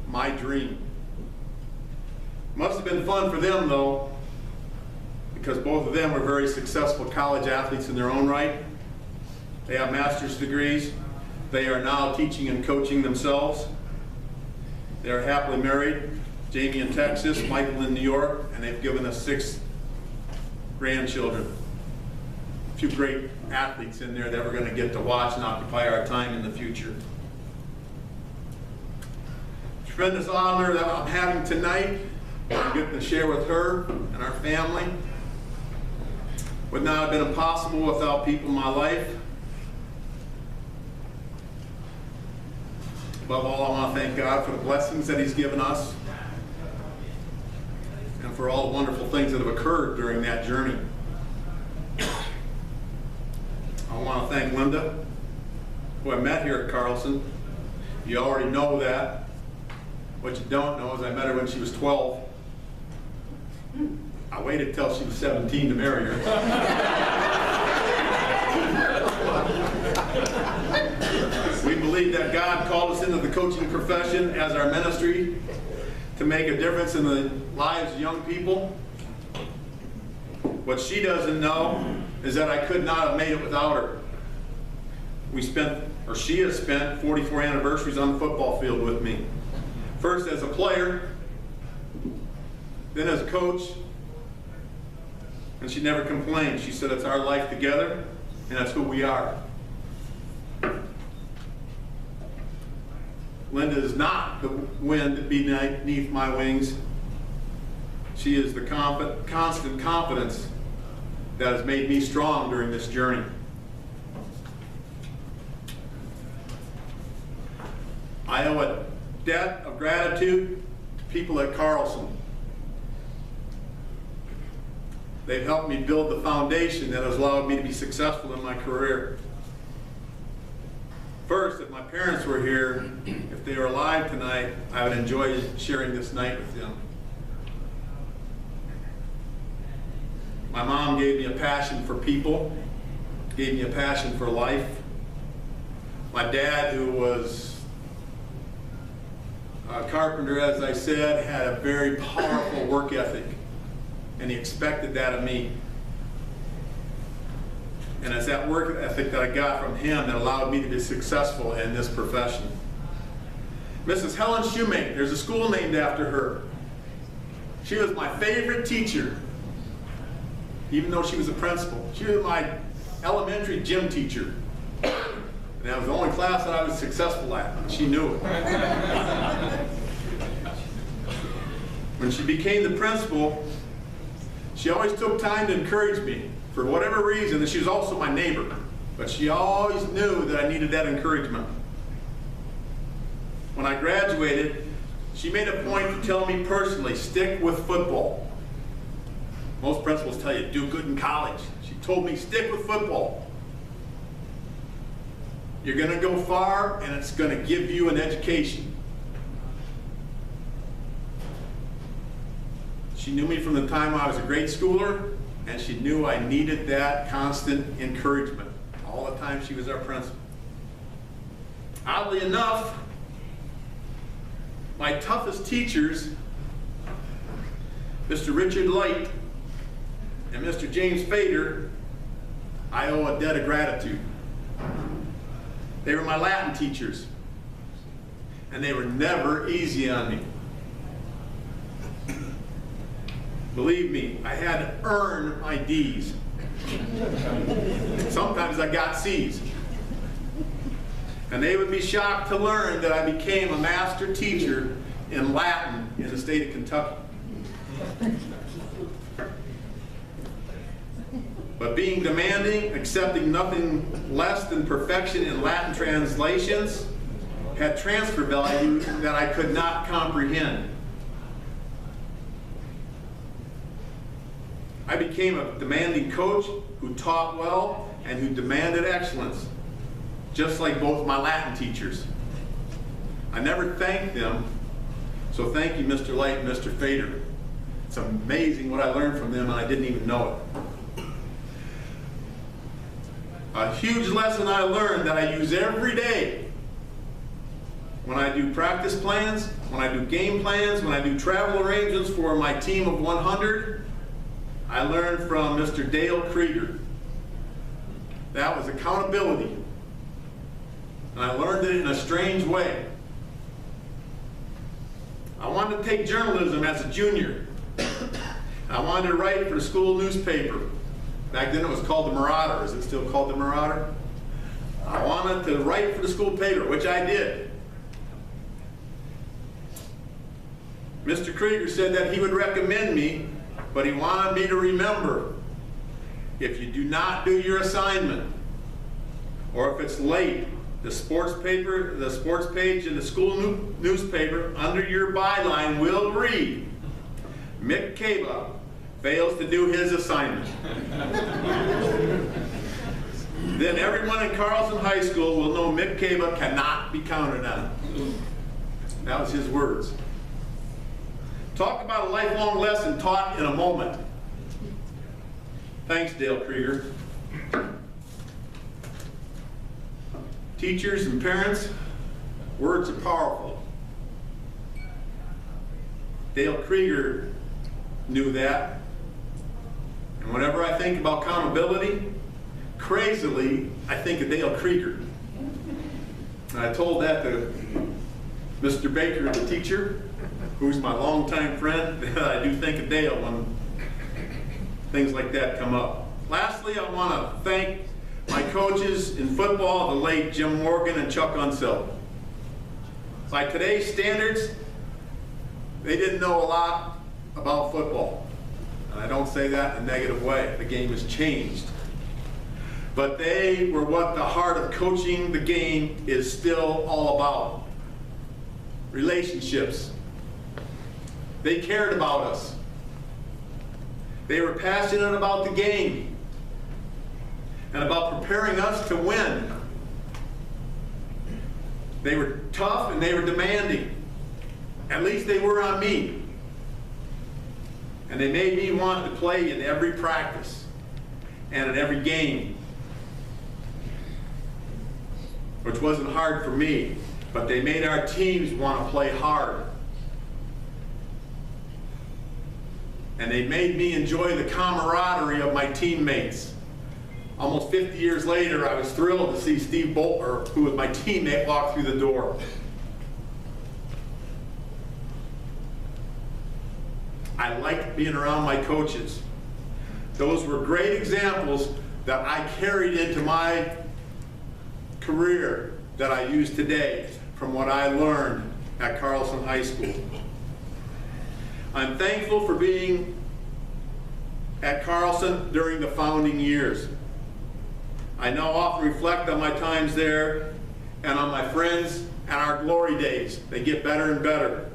my dream. Must have been fun for them though, because both of them were very successful college athletes in their own right. They have master's degrees. They are now teaching and coaching themselves. They are happily married, Jamie in Texas, Michael in New York, and they've given us 6 grandchildren. A few great athletes in there that we're going to get to watch and occupy our time in the future. Tremendous honor that I'm having tonight. I'm getting to share with her and our family. Would not have been impossible without people in my life. Above all, I want to thank God for the blessings that He's given us and for all the wonderful things that have occurred during that journey. I want to thank Linda, who I met here at Carlson. You already know that. What you don't know is I met her when she was 12. I waited till she was 17 to marry her. We believe that God called us into the coaching profession as our ministry to make a difference in the lives of young people. What she doesn't know is that I could not have made it without her. She has spent 44 anniversaries on the football field with me. First as a player, then as a coach, and she never complained. She said it's our life together, and that's who we are. Linda is not the wind beneath my wings. She is the constant confidence that has made me strong during this journey. I owe a debt of gratitude to people at Carlson. They've helped me build the foundation that has allowed me to be successful in my career. First, if my parents were here, if they were alive tonight, I would enjoy sharing this night with them. My mom gave me a passion for people, gave me a passion for life. My dad, who was a carpenter, as I said, had a very powerful work ethic, and he expected that of me. And it's that work ethic that I got from him that allowed me to be successful in this profession. Mrs. Helen Shoemake, there's a school named after her. She was my favorite teacher, even though she was a principal. She was my elementary gym teacher. And that was the only class that I was successful at, and she knew it. When she became the principal, she always took time to encourage me for whatever reason, and she was also my neighbor, but she always knew that I needed that encouragement. When I graduated, she made a point to tell me personally, stick with football. Most principals tell you, do good in college. She told me, stick with football. You're going to go far, and it's going to give you an education. She knew me from the time I was a grade schooler, and she knew I needed that constant encouragement all the time she was our principal. Oddly enough, my toughest teachers, Mr. Richard Light and Mr. James Fader, I owe a debt of gratitude. They were my Latin teachers, and they were never easy on me. Believe me, I had to earn my D's. Sometimes I got C's. And they would be shocked to learn that I became a master teacher in Latin in the state of Kentucky. But being demanding, accepting nothing less than perfection in Latin translations, had transfer value that I could not comprehend. I became a demanding coach who taught well and who demanded excellence, just like both my Latin teachers. I never thanked them, so thank you, Mr. Light and Mr. Fader. It's amazing what I learned from them, and I didn't even know it. A huge lesson I learned that I use every day when I do practice plans, when I do game plans, when I do travel arrangements for my team of 100, I learned from Mr. Dale Krieger. That was accountability. And I learned it in a strange way. I wanted to take journalism as a junior. I wanted to write for the school newspaper. Back then it was called the Marauder. Is it still called the Marauder? I wanted to write for the school paper, which I did. Mr. Krieger said that he would recommend me, but he wanted me to remember, if you do not do your assignment, or if it's late, the sports page in the school newspaper under your byline will read, Mick Caba fails to do his assignment. Then everyone in Carlson High School will know Mick Caba cannot be counted on. That was his words. Talk about a lifelong lesson taught in a moment. Thanks, Dale Krieger. Teachers and parents, words are powerful. Dale Krieger knew that. And whenever I think about accountability, crazily, I think of Dale Krieger. And I told that to Mr. Baker, the teacher, who's my longtime friend, that I do think of Dale when things like that come up. Lastly, I want to thank my coaches in football, the late Jim Morgan and Chuck Unseld. By today's standards, they didn't know a lot about football. And I don't say that in a negative way. The game has changed. But they were what the heart of coaching the game is still all about. Relationships. They cared about us. They were passionate about the game and about preparing us to win. They were tough and they were demanding. At least they were on me. And they made me want to play in every practice and in every game, which wasn't hard for me, but they made our teams want to play hard. And they made me enjoy the camaraderie of my teammates. Almost 50 years later, I was thrilled to see Steve Bolter, who was my teammate, walk through the door. I liked being around my coaches. Those were great examples that I carried into my career that I use today from what I learned at Carlson High School. I'm thankful for being at Carlson during the founding years. I now often reflect on my times there and on my friends and our glory days. They get better and better.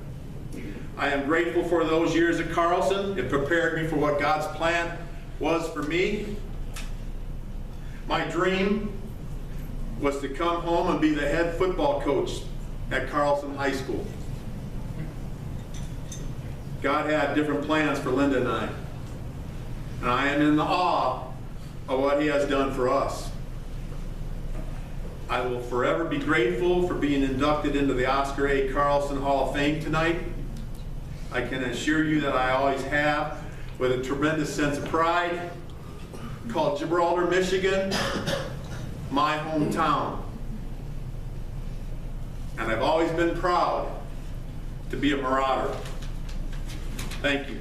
I am grateful for those years at Carlson. It prepared me for what God's plan was for me. My dream was to come home and be the head football coach at Carlson High School. God had different plans for Linda and I. And I am in awe of what He has done for us. I will forever be grateful for being inducted into the Oscar A. Carlson Hall of Fame tonight. I can assure you that I always have, with a tremendous sense of pride, called Gibraltar, Michigan, my hometown. And I've always been proud to be a Marauder. Thank you.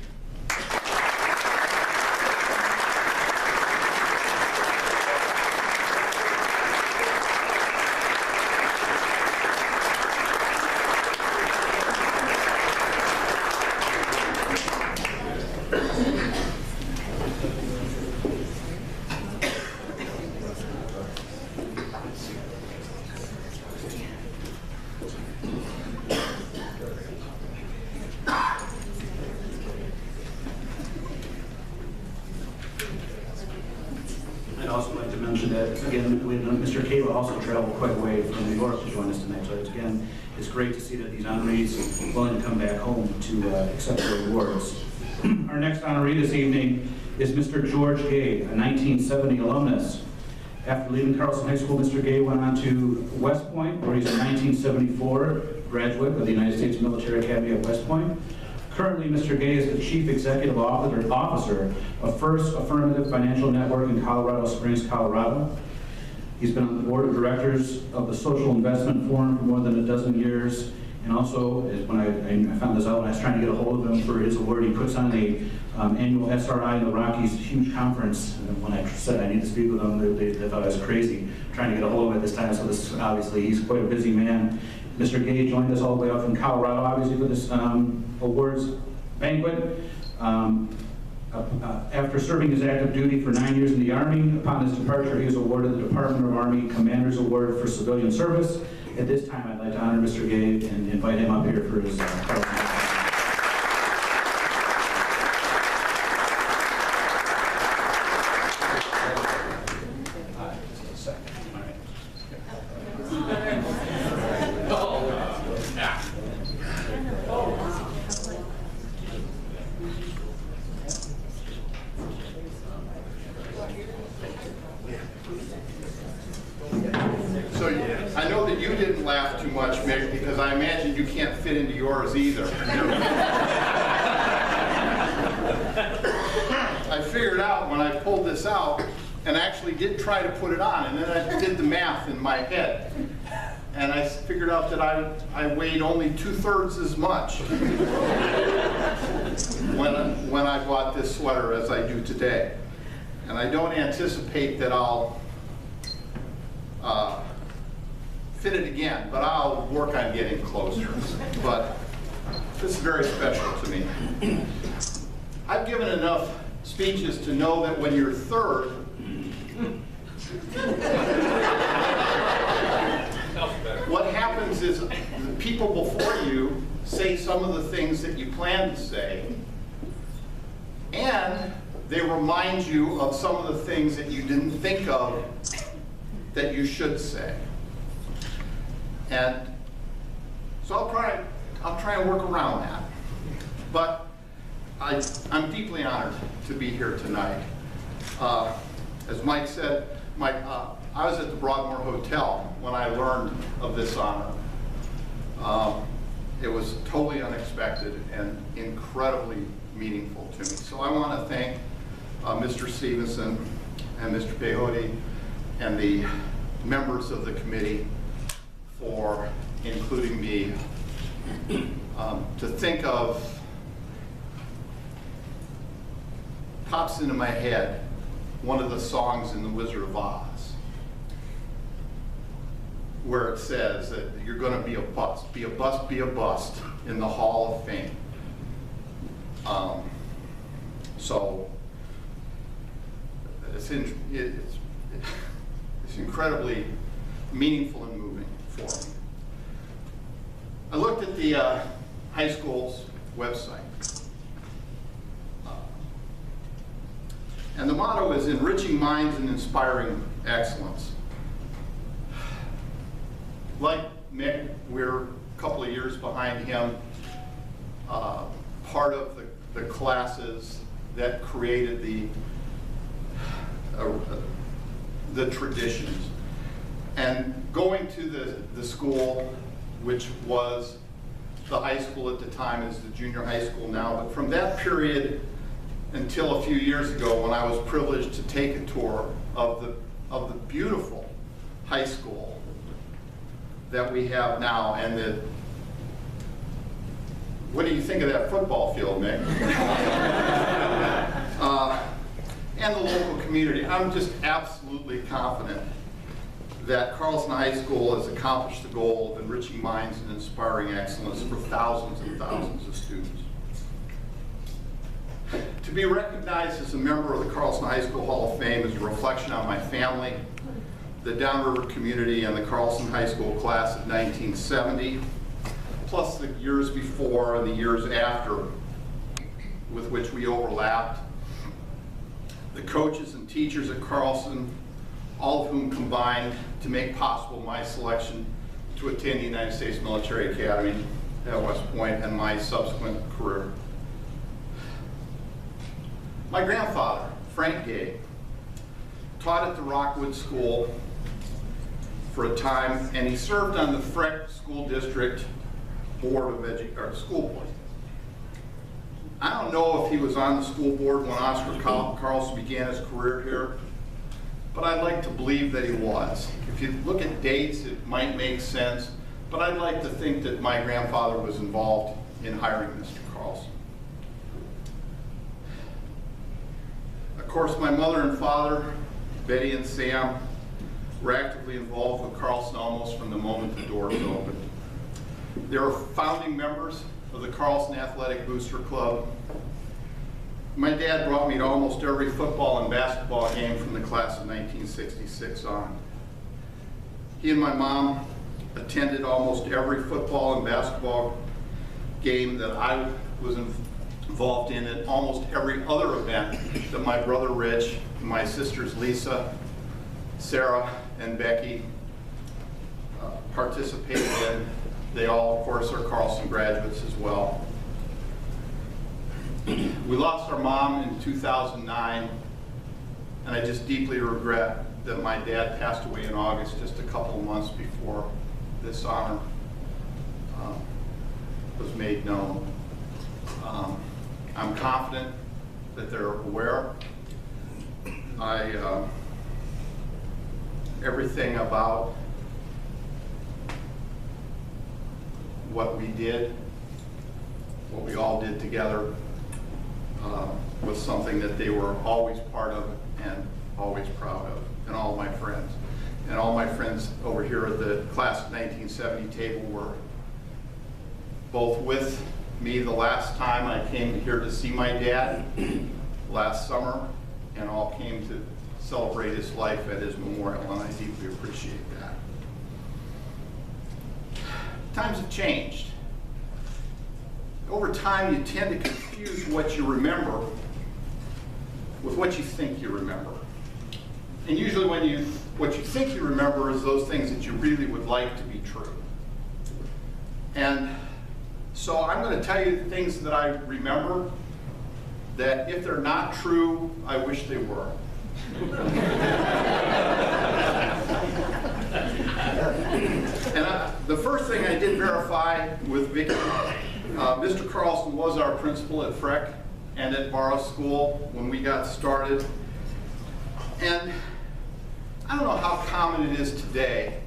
Mr. Caba also traveled quite a way from New York to join us tonight, so it's great to see that these honorees are willing to come back home to accept their awards. Our next honoree this evening is Mr. George Gay, a 1970 alumnus. After leaving Carlson High School, Mr. Gay went on to West Point, where he's a 1974 graduate of the United States Military Academy at West Point. Currently, Mr. Gay is the Chief Executive Officer of First Affirmative Financial Network in Colorado Springs, Colorado. He's been on the board of directors of the Social Investment Forum for more than a dozen years. And also, when I found this out, when I was trying to get a hold of him for his award, he puts on a annual SRI in the Rockies huge conference. And when I said I need to speak with him, they thought I was crazy trying to get a hold of him at this time. So this obviously, he's quite a busy man. Mr. Gay joined us all the way up from Colorado, obviously, for this awards banquet. After serving his active duty for 9 years in the Army, upon his departure, he was awarded the Department of Army Commander's Award for Civilian Service. At this time, I'd like to honor Mr. Gay and invite him up here for his So I know that you didn't laugh too much, Mick, because I imagine you can't fit into yours either. I figured out when I pulled this out and actually did try to put it on, and then I did the math in my head. And I figured out that I weighed only 2/3 as much when I bought this sweater as I do today. And I don't anticipate that I'll fit it again, but I'll work on getting closer. But this is very special to me. I've given enough speeches to know that when you're third, what happens is the people before you say some of the things that you plan to say, and they remind you of some of the things that you didn't think of that you should say. And so I'll try and work around that. But I'm deeply honored to be here tonight. As Mike said, I was at the Broadmoor Hotel when I learned of this honor. It was totally unexpected and incredibly meaningful to me. So I want to thank Mr. Stevenson and Mr. Peyote and the members of the committee for including me. To think of pops into my head one of the songs in The Wizard of Oz, where it says that you're going to be a bust, be a bust, be a bust in the Hall of Fame. So it's incredibly meaningful and moving for me. I looked at the high school's website. And the motto is enriching minds and inspiring excellence. Like Mick, we're a couple of years behind him. Part of the classes that created the traditions. And going to the school, which was the high school at the time, is the junior high school now, but from that period until a few years ago when I was privileged to take a tour of the beautiful high school that we have now, and what do you think of that football field, Mick? And the local community. I'm just absolutely confident that Carlson High School has accomplished the goal of enriching minds and inspiring excellence for thousands and thousands of students. To be recognized as a member of the Carlson High School Hall of Fame is a reflection on my family, the Downriver community, and the Carlson High School class of 1970, plus the years before and the years after with which we overlapped. The coaches and teachers at Carlson, all of whom combined to make possible my selection to attend the United States Military Academy at West Point and my subsequent career. My grandfather, Frank Gay, taught at the Rockwood School for a time, and he served on the Freck School District board of school board. I don't know if he was on the school board when Oscar Carlson began his career here, but I'd like to believe that he was. If you look at dates, it might make sense, but I'd like to think that my grandfather was involved in hiring Mr. Carlson. Of course, my mother and father, Betty and Sam, were actively involved with Carlson almost from the moment the doors opened. They were founding members of the Carlson Athletic Booster Club. My dad brought me to almost every football and basketball game from the class of 1966 on. He and my mom attended almost every football and basketball game that I was involved in, and almost every other event that my brother Rich and my sisters Lisa, Sarah, and Becky participated in. They all, of course, are Carlson graduates as well. We lost our mom in 2009, and I just deeply regret that my dad passed away in August, just a couple of months before this honor was made known. I'm confident that they're aware. Everything about what we did, what we all did together, was something that they were always part of and always proud of, and all my friends. And all my friends over here at the class of 1970 table were both with me the last time I came here to see my dad last summer, and all came to celebrate his life at his memorial, and I deeply appreciate that. Times have changed. Over time, you tend to confuse what you remember with what you think you remember. And usually what you think you remember is those things that you really would like to be true. And so I'm going to tell you things that I remember that if they're not true, I wish they were. And the first thing I did verify with Vicki, Mr. Carlson was our principal at Freck and at Barrow School when we got started. And I don't know how common it is today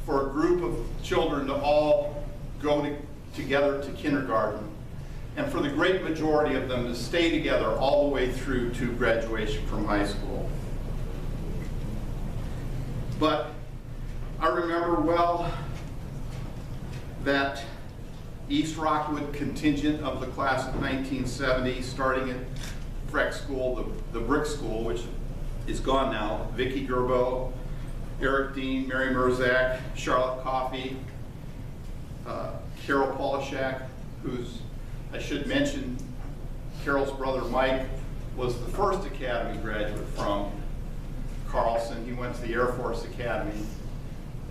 for a group of children to all go together to kindergarten, and for the great majority of them to stay together all the way through to graduation from high school. But I remember well that East Rockwood contingent of the class of 1970, starting at Freck School, the brick school, which is gone now, Vicki Gerbeau, Eric Dean, Mary Merzak, Charlotte Coffey, Carol Polishak, who's, I should mention, Carol's brother Mike was the first Academy graduate from Carlson. He went to the Air Force Academy.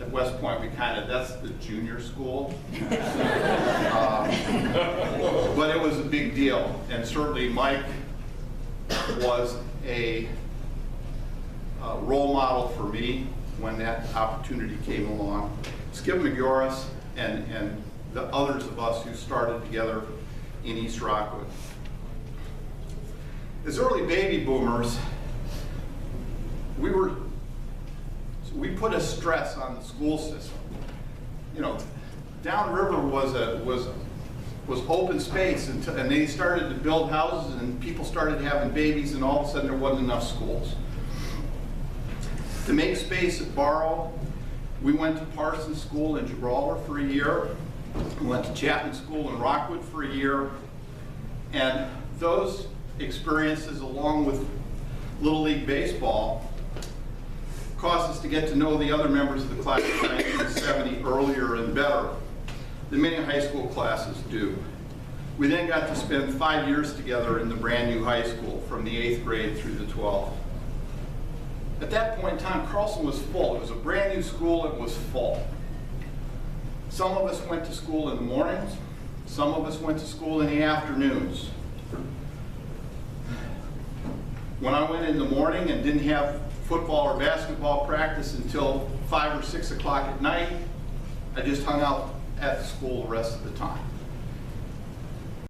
At West Point, that's the junior school. But it was a big deal. And certainly Mike was a role model for me when that opportunity came along. Skip McGuiris and the others of us who started together in East Rockwood. As early baby boomers, we put a stress on the school system. You know, downriver was open space, and they started to build houses, and people started having babies, and all of a sudden there wasn't enough schools. To make space at Barrow, we went to Parsons School in Gibraltar for a year. We went to Chapman School in Rockwood for a year, and those experiences, along with Little League Baseball, caused us to get to know the other members of the class of 1970 earlier and better than many high school classes do. We then got to spend 5 years together in the brand new high school from the 8th grade through the 12th. At that point in time, Carlson was full. It was a brand new school, it was full. Some of us went to school in the mornings, some of us went to school in the afternoons. When I went in the morning and didn't have football or basketball practice until 5 or 6 o'clock at night, I just hung out at the school the rest of the time.